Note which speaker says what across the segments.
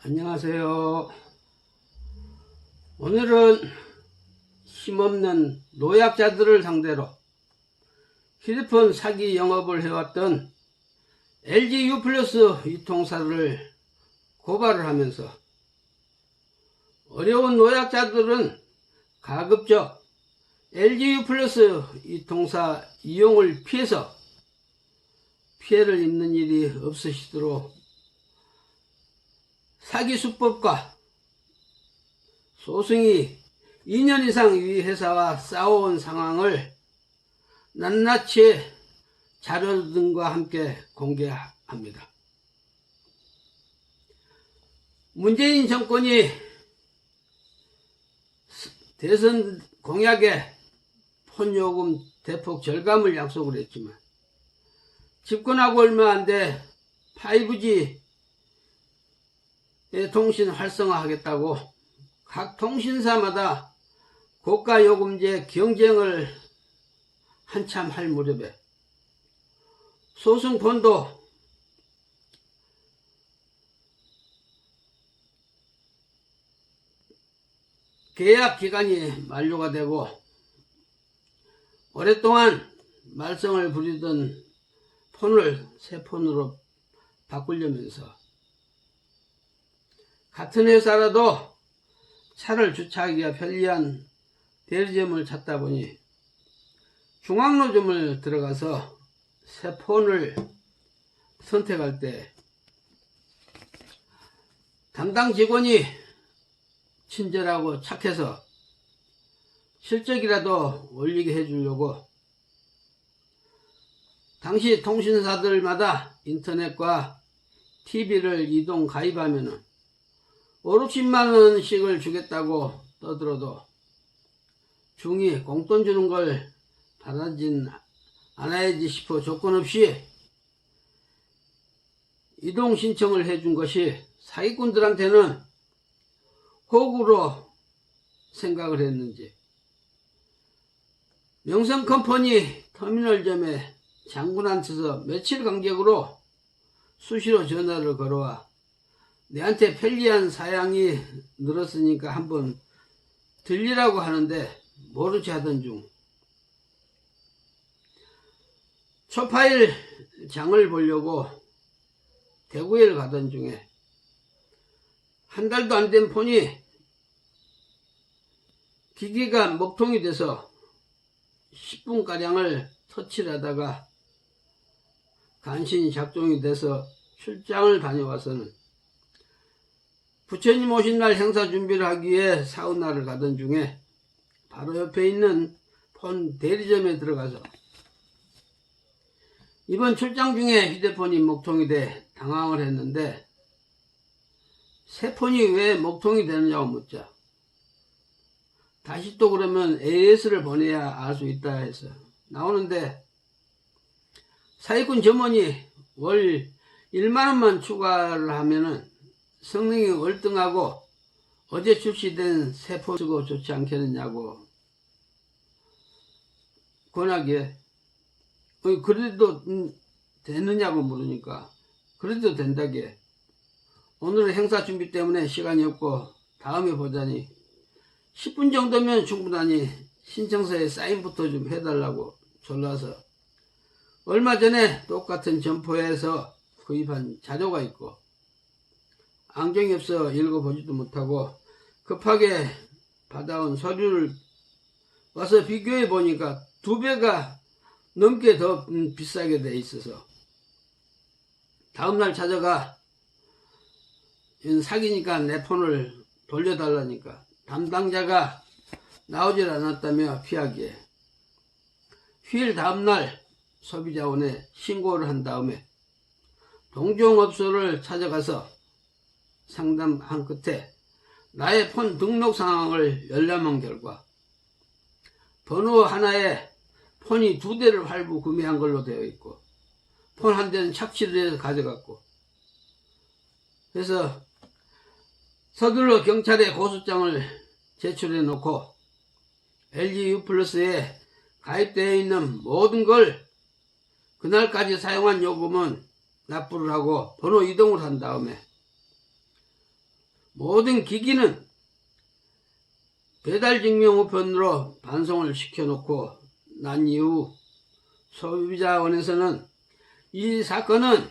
Speaker 1: 안녕하세요. 오늘은 힘없는 노약자들을 상대로 휴대폰 사기 영업을 해왔던 LGU+ 유통사를 고발을 하면서 어려운 노약자들은 가급적 LGU+ 유통사 이용을 피해서 피해를 입는 일이 없으시도록 사기 수법과 소송이 2년 이상 이 회사와 싸워온 상황을 낱낱이 자료 등과 함께 공개합니다. 문재인 정권이 대선 공약에 폰요금 대폭 절감을 약속을 했지만 집권하고 얼마 안 돼 5G 통신 활성화하겠다고 각 통신사마다 고가 요금제 경쟁을 한참 할 무렵에 소송폰도 계약 기간이 만료가 되고 오랫동안 말썽을 부리던 폰을 새 폰으로 바꾸려면서 같은 회사라도 차를 주차하기가 편리한 대리점을 찾다 보니 중앙노점을 들어가서 새 폰을 선택할 때 담당 직원이 친절하고 착해서 실적이라도 올리게 해주려고 당시 통신사들마다 인터넷과 TV를 이동 가입하면은 50~60만원씩을 주겠다고 떠들어도 중이 공돈 주는 걸 받아진 않아야지 싶어 조건 없이 이동 신청을 해준 것이 사기꾼들한테는 호구로 생각을 했는지 명성컴퍼니 터미널점에 장군한테서 며칠 간격으로 수시로 전화를 걸어와 내한테 편리한 사양이 늘었으니까 한번 들리라고 하는데 모른 체 하던 중 초파일 장을 보려고 대구에 가던 중에 한 달도 안 된 폰이 기기가 먹통이 돼서 10분가량을 터치를 하다가 간신히 작동이 돼서 출장을 다녀와서는 부처님 오신 날 행사 준비를 하기 위해 사우나를 가던 중에 바로 옆에 있는 폰 대리점에 들어가서 이번 출장 중에 휴대폰이 먹통이 돼 당황을 했는데 새 폰이 왜 먹통이 되느냐고 묻자 다시 또 그러면 AS를 보내야 알 수 있다 해서 나오는데 사기꾼 점원이 월 1만원만 추가를 하면은 성능이 월등하고 어제 출시된 새 폰 쓰고 좋지 않겠느냐고 권하기에 그래도 되느냐고 물으니까 그래도 된다기에 오늘은 행사 준비 때문에 시간이 없고 다음에 보자니 10분 정도면 충분하니 신청서에 사인부터 좀 해달라고 졸라서 얼마 전에 똑같은 점포에서 구입한 자료가 있고 안경이 없어 읽어보지도 못하고 급하게 받아온 서류를 와서 비교해 보니까 2배가 넘게 더 비싸게 돼 있어서 다음날 찾아가 사기니까 내 폰을 돌려달라니까 담당자가 나오질 않았다며 피하기에 휴일 다음날 소비자원에 신고를 한 다음에 동종업소를 찾아가서 상담한 끝에 나의 폰 등록 상황을 열람한 결과 번호 하나에 폰이 2대를 할부 구매한 걸로 되어 있고 폰 한 대는 착취를 해서 가져갔고 그래서 서둘러 경찰에 고소장을 제출해 놓고 LGU+에 가입되어 있는 모든 걸 그날까지 사용한 요금은 납부를 하고 번호 이동을 한 다음에 모든 기기는 배달증명 우편으로 반송을 시켜놓고 난 이후 소비자원에서는 이 사건은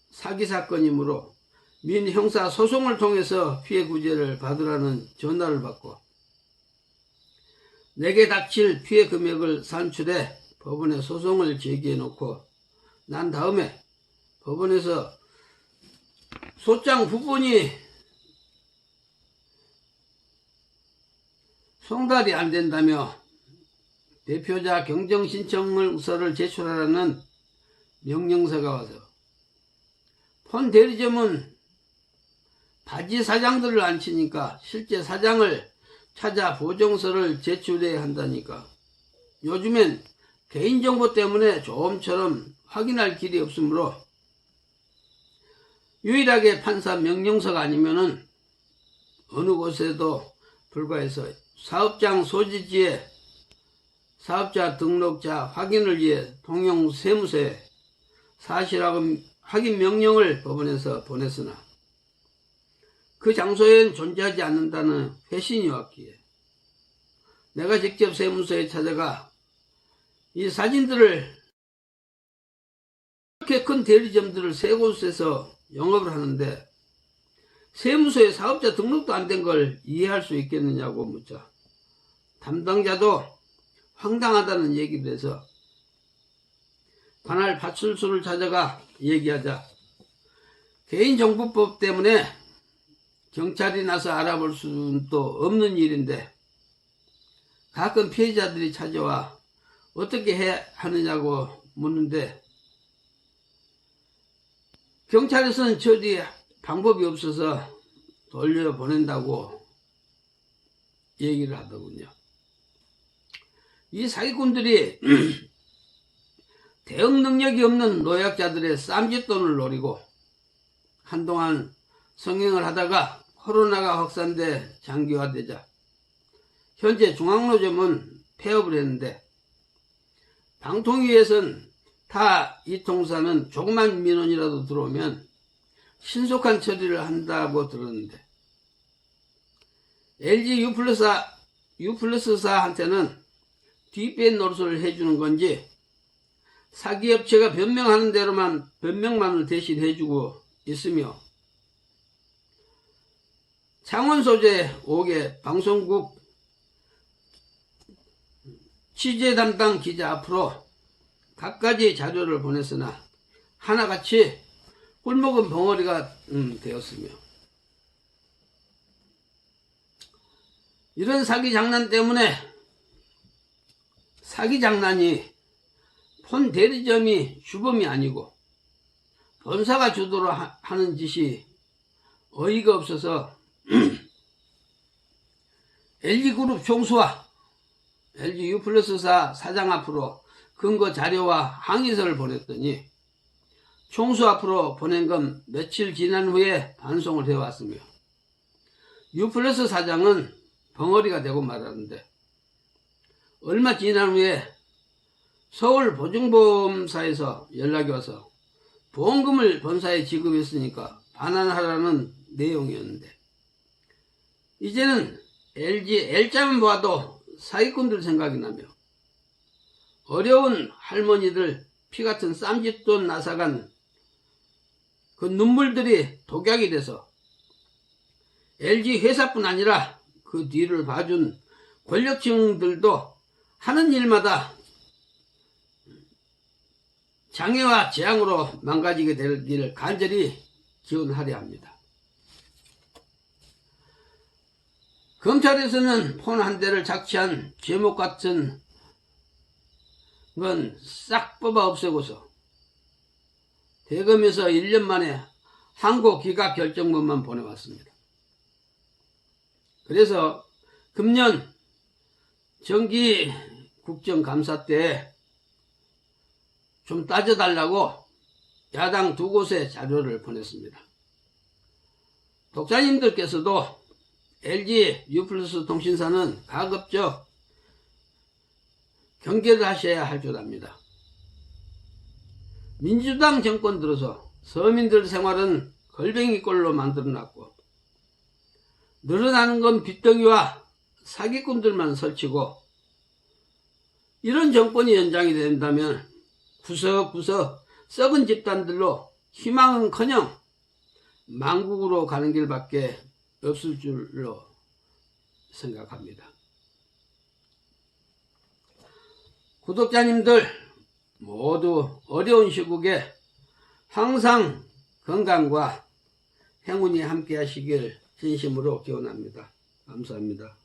Speaker 1: 사기 사건이므로 민형사 소송을 통해서 피해 구제를 받으라는 전화를 받고 내게 닥칠 피해 금액을 산출해 법원에 소송을 제기해 놓고 난 다음에 법원에서 소장 부분이 송달이 안 된다며 대표자 경정 신청서를 제출하라는 명령서가 와서 폰 대리점은 바지 사장들을 안 치니까 실제 사장을 찾아 보정서를 제출해야 한다니까. 요즘엔 개인정보 때문에 조금처럼 확인할 길이 없으므로 유일하게 판사 명령서가 아니면은 어느 곳에도 불과해서 사업장 소지지에 사업자 등록자 확인을 위해 통영 세무서에 사실확인 명령을 법원에서 보냈으나 그 장소에는 존재하지 않는다는 회신이 왔기에 내가 직접 세무서에 찾아가 이 사진들을 이렇게 큰 대리점들을 세 곳에서 영업을 하는데 세무서에 사업자 등록도 안 된 걸 이해할 수 있겠느냐고 묻자 담당자도 황당하다는 얘기를 해서 관할 파출소를 찾아가 얘기하자 개인정보법 때문에 경찰이 나서 알아볼 수는 또 없는 일인데 가끔 피해자들이 찾아와 어떻게 해야 하느냐고 묻는데 경찰에서는 저리 방법이 없어서 돌려보낸다고 얘기를 하더군요. 이 사기꾼들이 대응 능력이 없는 노약자들의 쌈짓돈을 노리고 한동안 성행을 하다가 코로나가 확산돼 장기화되자 현재 중앙노점은 폐업을 했는데 방통위에선 타 이통사는 조그만 민원이라도 들어오면 신속한 처리를 한다고 들었는데 LG U+4한테는 뒷배인 노릇을 해주는 건지 사기업체가 변명하는 대로만 변명만을 대신 해주고 있으며 창원 소재 5개 방송국 취재 담당 기자 앞으로 갖가지 자료를 보냈으나 하나같이 꿀먹은 벙어리가 되었으며 이런 사기 장난 때문에 사기 장난이 폰 대리점이 주범이 아니고 본사가 주도로 하는 짓이 어이가 없어서 LG그룹 총수와 LG U+4 사장 앞으로 근거 자료와 항의서를 보냈더니 총수 앞으로 보낸 건 며칠 지난 후에 반송을 해왔으며 U+ 사장은 벙어리가 되고 말았는데 얼마 지난 후에 서울 보증보험사에서 연락이 와서 보험금을 본사에 지급했으니까 반환하라는 내용이었는데 이제는 LG L자만 봐도 사기꾼들 생각이 나며 어려운 할머니들 피같은 쌈짓돈 나사간 그 눈물들이 독약이 돼서 LG 회사뿐 아니라 그 뒤를 봐준 권력층들도 하는 일마다 장애와 재앙으로 망가지게 될 일을 간절히 기원하려 합니다. 검찰에서는 폰 한 대를 착취한 제목 같은 건 싹 뽑아 없애고서 대검에서 1년 만에 항고 기각 결정문만 보내왔습니다. 그래서 금년 정기 국정감사 때 좀 따져달라고 야당 두 곳에 자료를 보냈습니다. 독자님들께서도 LG U+ 통신사는 가급적 경계를 하셔야 할 줄 압니다. 민주당 정권 들어서 서민들 생활은 걸뱅이꼴로 만들어놨고 늘어나는 건 빚덩이와 사기꾼들만 설치고, 이런 정권이 연장이 된다면 구석구석 썩은 집단들로 희망은커녕 망국으로 가는 길밖에 없을 줄로 생각합니다. 구독자님들 모두 어려운 시국에 항상 건강과 행운이 함께 하시길 진심으로 기원합니다. 감사합니다.